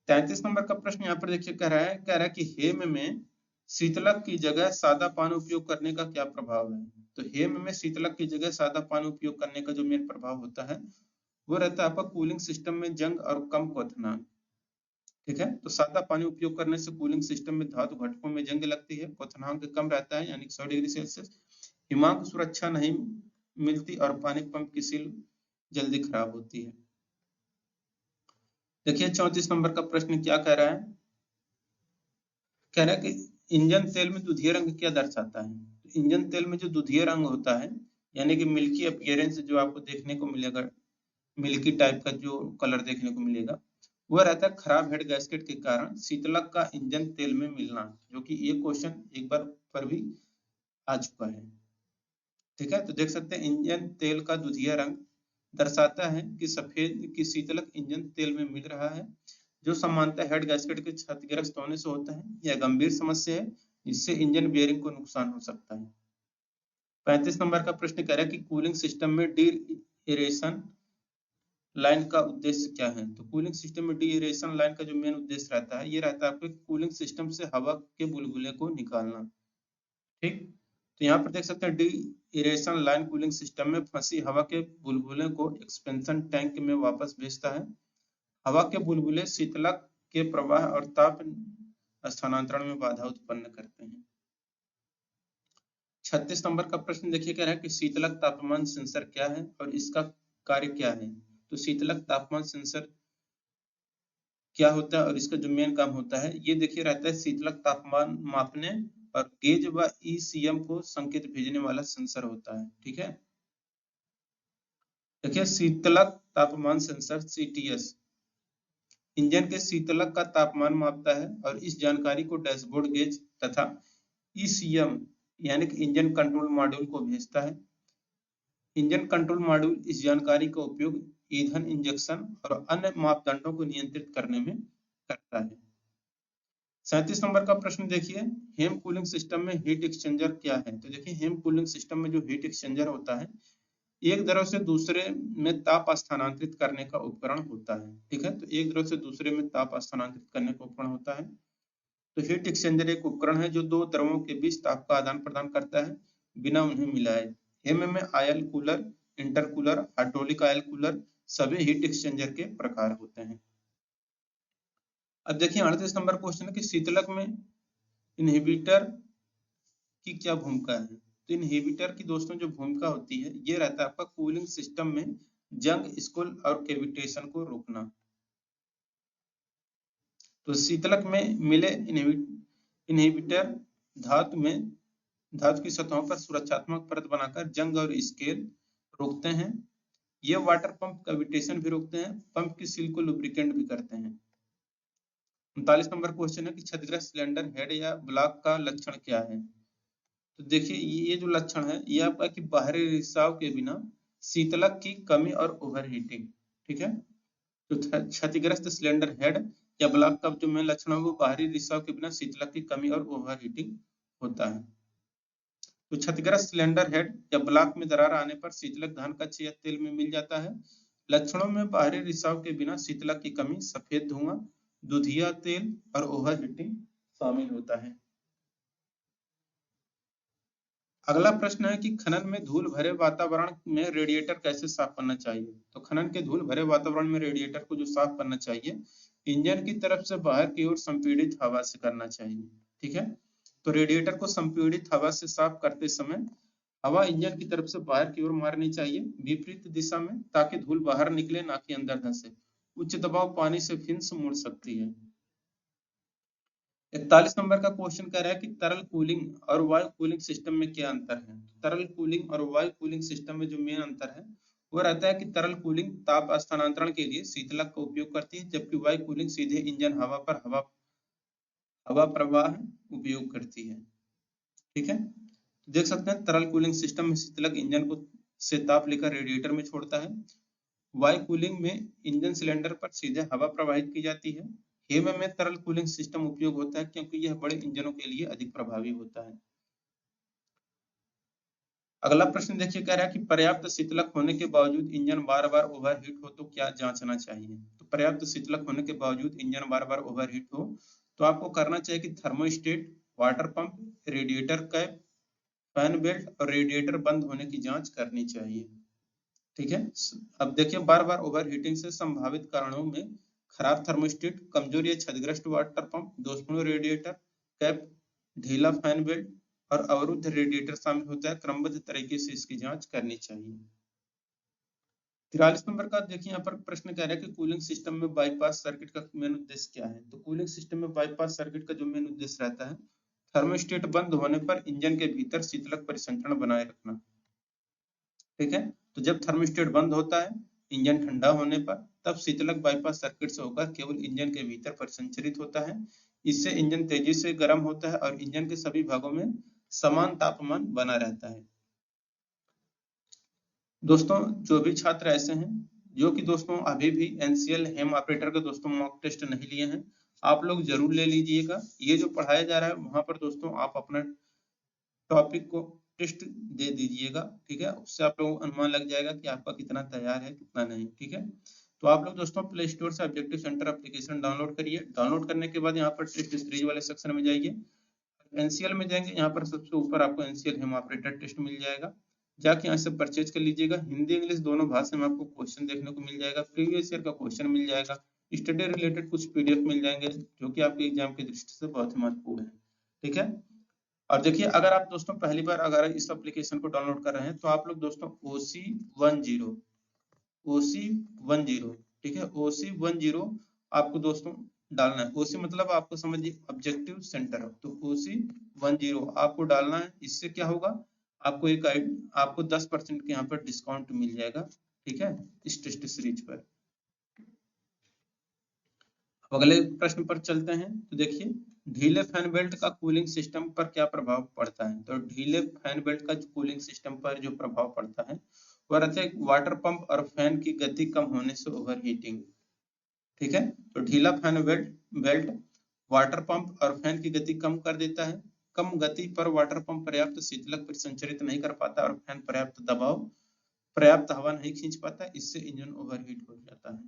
33 नंबर का प्रश्न यहाँ पर देखिए कह रहा है कि हेम में शीतलक की जगह सादा पानी उपयोग करने का क्या प्रभाव है। तो हेम में शीतलक की जगह सादा पानी उपयोग करने का जो मेन प्रभाव होता है वो रहता है आपका कूलिंग सिस्टम में जंग और कम क्वथनांक। ठीक है, तो सादा पानी उपयोग करने से कूलिंग सिस्टम में धातु घटकों में जंग लगती है, क्वथनांक कम रहता है यानी 100 डिग्री सेल्सियस। हिमांक सुरक्षा नहीं मिलती और पानी पंप की सील जल्दी खराब होती है। देखिए 34 नंबर का प्रश्न क्या कह रहा है, कह रहा है कि इंजन तेल में दुधिया रंग क्या दर्शाता है। तो इंजन तेल में जो दुधिया रंग होता है यानी कि मिल्की अपीयरेंस जो आपको देखने को मिलेगा, मिल्की टाइप का जो कलर देखने को मिलेगा, वह रहता है खराब हेड गैस्केट के कारण शीतलक का इंजन तेल में मिलना, जो कि ये क्वेश्चन एक बार पर भी आ चुका है। ठीक है, तो देख सकते हैं इंजन तेल का दुधिया रंग दर्शाता है कि सफेद की शीतलक इंजन तेल में मिल रहा है, जो सामान्यतः हेड गैस्केट के क्षतिग्रस्त होने से होता है। यह गंभीर समस्या है जिससे इंजन बियरिंग को नुकसान हो सकता है। 35 नंबर का प्रश्न कह रहा है कि कूलिंग सिस्टम में डी एरेशन लाइन का उद्देश्य क्या है। तो कूलिंग सिस्टम में डी एरेशन लाइन का जो मेन उद्देश्य रहता है, ये रहता है आपके कूलिंग सिस्टम से हवा के बुलबुले को निकालना। ठीक, तो यहाँ पर देख सकते हैं D aeration line cooling system में फंसी हवा के बुलबुले को एक्सपेंशन टैंक में वापस भेजता है। हवा के बुलबुले शीतलक के प्रवाह और ताप स्थानांतरण में बाधा उत्पन्न करते हैं। 36 नंबर का प्रश्न देखिए, कह रहा है कि शीतलक तापमान सेंसर क्या है और इसका कार्य क्या है। तो शीतलक तापमान सेंसर क्या होता है और इसका जो मेन काम होता है, ये देखिए रहता है शीतलक तापमान मापने और गेज व ईसीएम को संकेत भेजने वाला सेंसर होता है। ठीक है, देखिए शीतलक तापमान सेंसर सीटीएस इंजन के शीतलक का तापमान मापता है और इस जानकारी को डैशबोर्ड गेज तथा ईसीएम यानी कि इंजन कंट्रोल मॉड्यूल को भेजता है। इंजन कंट्रोल मॉड्यूल इस जानकारी का उपयोग ईंधन इंजेक्शन और अन्य मापदंडों को नियंत्रित करने में करता है। 37 नंबर का प्रश्न देखिए, हेम कूलिंग सिस्टम में हीट एक्सचेंजर क्या है। तो देखिए हेम कूलिंग सिस्टम में जो हीट एक्सचेंजर होता है, एक द्रव से दूसरे में ताप स्थानांतरित करने का उपकरण होता है। ठीक है, तो एक द्रव से दूसरे में ताप स्थानांतरित करने का उपकरण होता है। तो हीट एक्सचेंजर एक उपकरण है जो दो द्रवों के बीच ताप का आदान प्रदान करता है बिना उन्हें मिलाए। हेम में oil cooler, intercooler, hydraulic oil cooler सभी हीट एक्सचेंजर के प्रकार होते हैं। अब देखिए 38 नंबर क्वेश्चन है कि शीतलक में इनहिबिटर की क्या भूमिका है। तो इनहिबिटर की दोस्तों जो भूमिका होती है, ये रहता है आपका कूलिंग सिस्टम में जंग, स्कूल और कैविटेशन को रोकना। तो शीतलक में मिले इनहिबिटर धातु की सतहों पर सुरक्षात्मक परत बनाकर जंग और स्केल रोकते हैं। ये वाटर पंप कैविटेशन भी रोकते हैं, पंप की सील को लुब्रिकेंट भी करते हैं। 39 नंबर क्वेश्चन है कि क्षतिग्रस्त सिलेंडर हेड या ब्लॉक का लक्षण क्या है। तो देखिए ये जो लक्षण है, ये आपका कि बाहरी रिसाव के बिना शीतलक की कमी और ओवरहीटिंग। ठीक है, तो क्षतिग्रस्त सिलेंडर हेड या ब्लॉक का जो मेन लक्षण है वो बाहरी रिसाव के बिना शीतलक की कमी और ओवरहीटिंग होता है। तो क्षतिग्रस्त सिलेंडर हेड या ब्लॉक में दरार आने पर शीतलक दहन कक्ष या तेल में मिल जाता है। लक्षणों में बाहरी रिसाव के बिना शीतलक की कमी, सफेद धुआं, दुधिया तेल और ओवरहीटिंग शामिल होता है। अगला प्रश्न है कि खनन में धूल भरे वातावरण में रेडिएटर कैसे साफ करना चाहिए। तो खनन के धूल भरे वातावरण में रेडिएटर को जो साफ करना चाहिए, इंजन की तरफ से बाहर की ओर संपीड़ित हवा से करना चाहिए। ठीक है, तो रेडिएटर को संपीड़ित हवा से साफ करते समय हवा इंजन की तरफ से बाहर की ओर मारनी चाहिए, विपरीत दिशा में, ताकि धूल बाहर निकले ना कि अंदर धंसे। उच्च दबाव पानी से फिन्स मुड़ सकती है। 41 नंबर का क्वेश्चन कह रहा है कि तरल कूलिंग और वायु कूलिंग सिस्टम में क्या अंतर है। तरल कूलिंग और वायु कूलिंग सिस्टम में जो मेन अंतर है वो रहता है कि तरल कूलिंग ताप स्थानांतरण के लिए शीतलक का उपयोग करती है, जबकि वायु कूलिंग सीधे इंजन हवा पर हवा प्रवाह उपयोग करती है। ठीक है, तो देख सकते हैं तरल कूलिंग सिस्टम में शीतलक इंजन को से ताप लेकर रेडिएटर में छोड़ता है। वायु कूलिंग में इंजन सिलेंडर पर सीधे हवा प्रवाहित की जाती है। हेम में तरल कूलिंग सिस्टम उपयोग होता है क्योंकि यह बड़े इंजनों के लिए अधिक प्रभावी होता है। अगला प्रश्न देखिए, कह रहा है कि पर्याप्त शीतलक होने के बावजूद इंजन बार बार ओवरहीट हो तो क्या जांचना चाहिए। तो पर्याप्त शीतलक होने के बावजूद इंजन बार बार ओवरहीट हो तो आपको करना चाहिए कि thermostat, water pump, radiator cap, fan belt और रेडिएटर बंद होने की जांच करनी चाहिए। ठीक है, अब देखिए बार बार ओवरहीटिंग से संभावित कारणों में खराब थर्मोस्टेट, कमजोर या क्षतिग्रस्त वाटर पंप, दोषपूर्ण रेडिएटर कैप, ढीला फैन बेल्ट और अवरुद्ध रेडिएटर शामिल होता है। क्रमबद्ध तरीके से इसकी जांच करनी चाहिए। 43 नंबर का देखिए यहाँ पर प्रश्न कह रहा है कि कूलिंग सिस्टम में बाईपास सर्किट का मेन उद्देश्य क्या है। तो कूलिंग सिस्टम में बाईपास सर्किट का जो मेन उद्देश्य रहता है, थर्मोस्टेट बंद होने पर इंजन के भीतर शीतलक परिसंचरण बनाए रखना। ठीक है, तो जब थर्मोस्टेट बंद होता है इंजन ठंडा होने पर, तब शीतलक बाईपास सर्किट से होकर केवल इंजन के भीतर परिसंचरित होता है। इससे इंजन तेजी से गर्म होता है और इंजन के सभी भागों में समान तापमान बना रहता है। दोस्तों जो भी छात्र ऐसे हैं जो कि दोस्तों अभी भी एनसीएल हेम ऑपरेटर के दोस्तों मॉक टेस्ट नहीं लिए हैं, आप लोग जरूर ले लीजिएगा। ये जो पढ़ाया जा रहा है वहां पर दोस्तों आप अपना टॉपिक को टेस्ट दे दीजिएगा। ठीक है, उससे आप लोगों को अनुमान लग जाएगा कि आपका कितना तैयार है कितना नहीं। ठीक है, तो आप लोग दोस्तों प्ले स्टोर से ऑब्जेक्टिव सेंटर एप्लीकेशन डाउनलोड करिए। डाउनलोड करने के बाद यहाँ पर टेस्ट सीरीज वाले सेक्शन में जाइए, एनसीएल में जाएंगे, यहाँ पर सबसे ऊपर आपको एनसीएल हेम ऑपरेटर टेस्ट मिल जाएगा, जाके यहाँ से परचेज कर लीजिएगा। हिंदी इंग्लिश दोनों भाषा में आपको क्वेश्चन देखने को मिल जाएगा, प्रीवियस ईयर का क्वेश्चन मिल जाएगा, स्टडी रिलेटेड कुछ पीडीएफ मिल जाएंगे जो कि आपके एग्जाम की दृष्टि से बहुत ही महत्वपूर्ण है। ठीक है, और देखिए अगर आप दोस्तों पहली बार अगर इस एप्लीकेशन को डाउनलोड कर रहे हैं तो आप लोग दोस्तों OC10 ठीक है, OC10 आपको दोस्तों डालना है। OC मतलब आपको समझिए ऑब्जेक्टिव सेंटर, तो OC10 आपको डालना है। इससे क्या होगा, आपको आपको 10% के यहाँ पर डिस्काउंट मिल जाएगा। ठीक है, इस टेस्ट सीरीज पर। अगले प्रश्न पर चलते हैं। तो देखिए ढीले फैन बेल्ट का कूलिंग सिस्टम पर क्या प्रभाव पड़ता है। तो ढीले फैन बेल्ट का कूलिंग सिस्टम पर जो प्रभाव पड़ता है वह रहता है वाटर पंप और फैन की गति कम होने से ओवरहीटिंग। ठीक है, तो ढीला फैन बेल्ट वाटर पंप और फैन की गति कम कर देता है। कम गति पर वाटर पंप पर्याप्त शीतलक संचरित नहीं कर पाता और फैन पर्याप्त हवा नहीं खींच पाता, इससे इंजन ओवरहीट हो जाता है।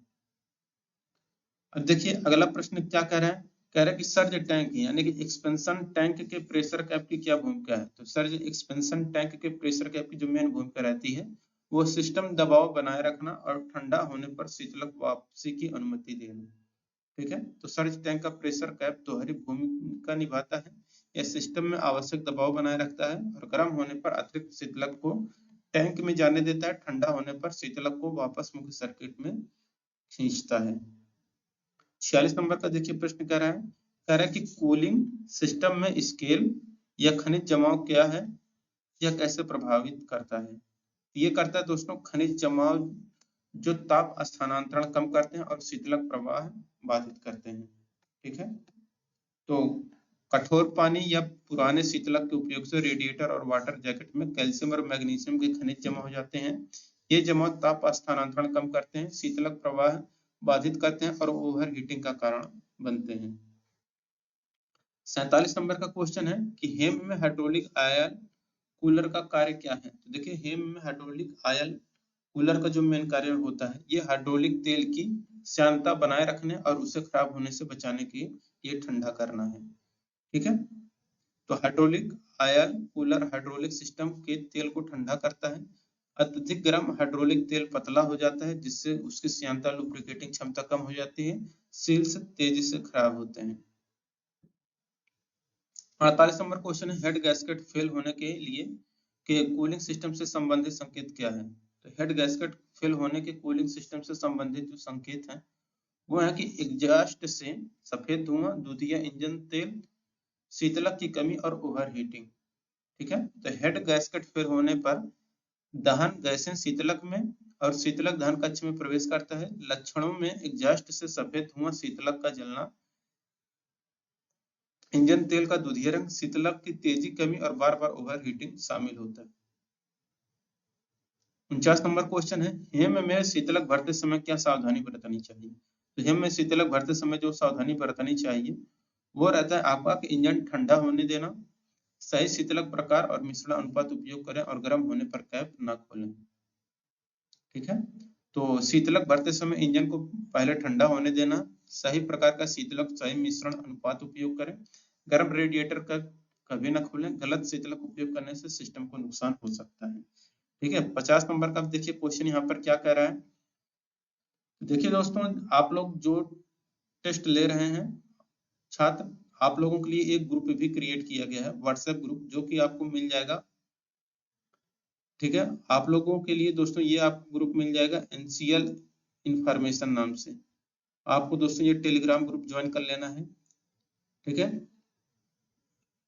अब देखिए अगला प्रश्न क्या कह रहा है, कह रहा है कि सर्ज टैंक यानी कि एक्सपेंशन टैंक के प्रेशर कैप की क्या भूमिका है। तो सर्ज एक्सपेंशन टैंक के प्रेशर कैप की जो मेन भूमिका रहती है वो सिस्टम दबाव बनाए रखना और ठंडा होने पर शीतलक वापसी की अनुमति देना। ठीक है, तो सर्ज टैंक का प्रेशर कैप दोहरी भूमिका निभाता है। यह सिस्टम में आवश्यक दबाव बनाए रखता है और गर्म होने पर अतिरिक्त शीतलक को टैंक में जाने देता है, ठंडा होने पर शीतलक को वापस मुख्य सर्किट में खींचता है। 46 नंबर का देखिए प्रश्न कह रहा है कि कूलिंग सिस्टम में स्केल या खनिज जमाव क्या है, यह कैसे प्रभावित करता है। ये करता है दोस्तों खनिज जमाव जो ताप स्थानांतरण कम करते हैं और शीतलक प्रवाह बाधित करते हैं। ठीक है, तो कठोर पानी या पुराने शीतलक के उपयोग से रेडिएटर और वाटर जैकेट में कैल्शियम और मैग्नीशियम के खनिज जमा हो जाते हैं। ये जमाव ताप स्थानांतरण कम करते हैं, शीतलक प्रवाह बाधित करते हैं और ओवर हीटिंग का कारण बनते हैं। 47 नंबर का क्वेश्चन है कि हेम में हाइड्रोलिक आयल कूलर का कार्य क्या है। तो देखिए हेम में हाइड्रोलिक आयल कूलर का जो मेन कार्य होता है ये हाइड्रोलिक तेल की श्यानता बनाए रखने और उसे खराब होने से बचाने के लिए ठंडा करना है। ठीक है, तो hydraulic oil cooler hydraulic system के तेल को ठंडा करता है। अत्यधिक गर्म हाइड्रोलिक तेल पतला हो जाता है जिससे उसकी श्यानता लुब्रिकेटिंग क्षमता कम हो जाती है, सील्स तेजी से खराब होते हैं। 48 नंबर क्वेश्चन है हेड गैस्केट फेल होने के लिए के कूलिंग सिस्टम से संबंधित संकेत क्या है। तो हेड गैस्केट फेल होने के कूलिंग सिस्टम से संबंधित जो संकेत हैं वो है कि एग्जॉस्ट से सफेद धुआं, द्वितीय इंजन तेल, शीतलक की कमी और ओवरहीटिंग। ठीक है, तो हेड गैस्केट फेल होने पर दहन गैसें शीतलक में और शीतलक दहन कक्ष में प्रवेश करता है। लक्षणों में एग्जॉस्ट से सफेद धुआं, शीतलक का जलना, इंजन तेल का दुधिया रंग, शीतलक की तेजी कमी और बार बार ओवरहीटिंग शामिल होता है। 49 नंबर क्वेश्चन है हेम में शीतलक भरते समय क्या सावधानी बरतनी चाहिए। तो हेम में शीतलक भरते समय जो सावधानी बरतनी चाहिए वो रहता है आपका कि इंजन ठंडा होने देना, सही शीतलक प्रकार और मिश्रण अनुपात उपयोग करें और गर्म होने पर कैप न खोलें। ठीक है, तो शीतलक भरते समय इंजन को पहले ठंडा होने देना, सही प्रकार का शीतलक सही मिश्रण अनुपात उपयोग करें, गर्म रेडिएटर का कभी ना खोलें, गलत शीतलक उपयोग करने से सिस्टम को नुकसान हो सकता है। ठीक है, 50 नंबर का देखिए क्वेश्चन यहाँ पर क्या कह रहा है। देखिए दोस्तों आप लोग जो टेस्ट ले रहे हैं छात्र, आप लोगों के लिए एक ग्रुप भी क्रिएट किया गया है व्हाट्सएप ग्रुप, जो कि आपको मिल जाएगा ठीक है। आप लोगों के लिए दोस्तों ये आपको ग्रुप मिल जाएगा एनसीएल इंफॉर्मेशन नाम से। आपको दोस्तों ये टेलीग्राम ग्रुप ज्वाइन कर लेना है, ठीक है,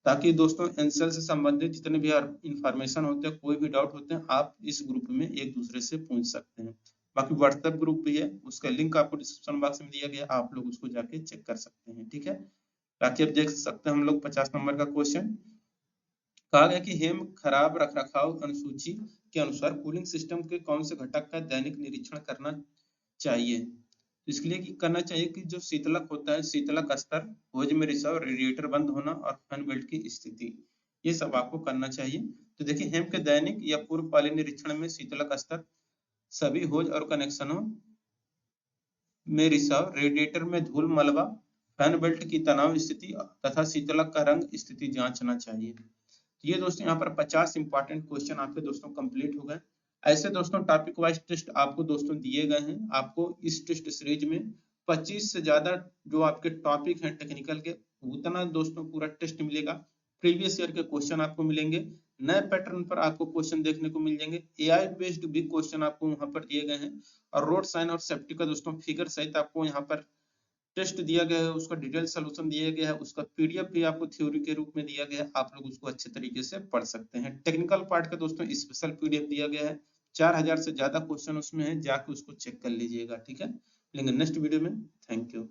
ताकि दोस्तों एनसीएल से संबंधित जितने भी इंफॉर्मेशन होते हैं, कोई भी डाउट होते हैं, आप इस ग्रुप में एक दूसरे से पूछ सकते हैं। बाकी व्हाट्सएप ग्रुप भी है, उसका लिंक आपको डिस्क्रिप्शन बॉक्स में दिया गया, आप लोग उसको जाके चेक कर सकते हैं, ठीक है। बाकी अब देख सकते हैं हम लोग 50 नंबर का क्वेश्चन। कहा गया कि हेम खराब रखरखाव अनुसूची के अनुसार कूलिंग सिस्टम के कौन से घटक का दैनिक निरीक्षण करना चाहिए। तो इसके लिए करना चाहिए कि जो शीतलक होता है, शीतलक स्तर, होज में रिसाव, रेडिएटर बंद होना और फैन बेल्ट की स्थिति, ये सब आपको करना चाहिए। तो देखिए हेम के दैनिक या पूर्वकालीन निरीक्षण में शीतलक स्तर, सभी होज और कनेक्शनों में रिसाव, रेडिएटर में धूल मलबा, फैन बेल्ट की तनाव स्थिति तथा शीतलक का रंग स्थिति जांचना चाहिए। तो ये दोस्तों यहाँ पर 50 इंपॉर्टेंट क्वेश्चन आपके दोस्तों कंप्लीट हो गए। ऐसे दोस्तों टॉपिक वाइज टेस्ट आपको दोस्तों दिए गए हैं। आपको इस टेस्ट सीरीज में 25 से ज्यादा जो आपके टॉपिक हैं टेक्निकल के, उतना दोस्तों पूरा टेस्ट मिलेगा। प्रीवियस ईयर के क्वेश्चन आपको मिलेंगे, नए पैटर्न पर आपको क्वेश्चन देखने को मिल जाएंगे, एआई बेस्ड भी क्वेश्चन आपको वहां पर दिए गए हैं, और रोड साइन और सेफ्टी का दोस्तों फिगर सहित आपको यहाँ पर टेस्ट दिया गया है, उसका डिटेल सोल्यूशन दिया गया है, उसका पीडीएफ भी आपको थ्योरी के रूप में दिया गया है, आप लोग उसको अच्छे तरीके से पढ़ सकते हैं। टेक्निकल पार्ट का दोस्तों स्पेशल पीडीएफ दिया गया है, 4000 से ज्यादा क्वेश्चन उसमें है, जाके उसको चेक कर लीजिएगा, ठीक है। लेकिन नेक्स्ट वीडियो में, थैंक यू।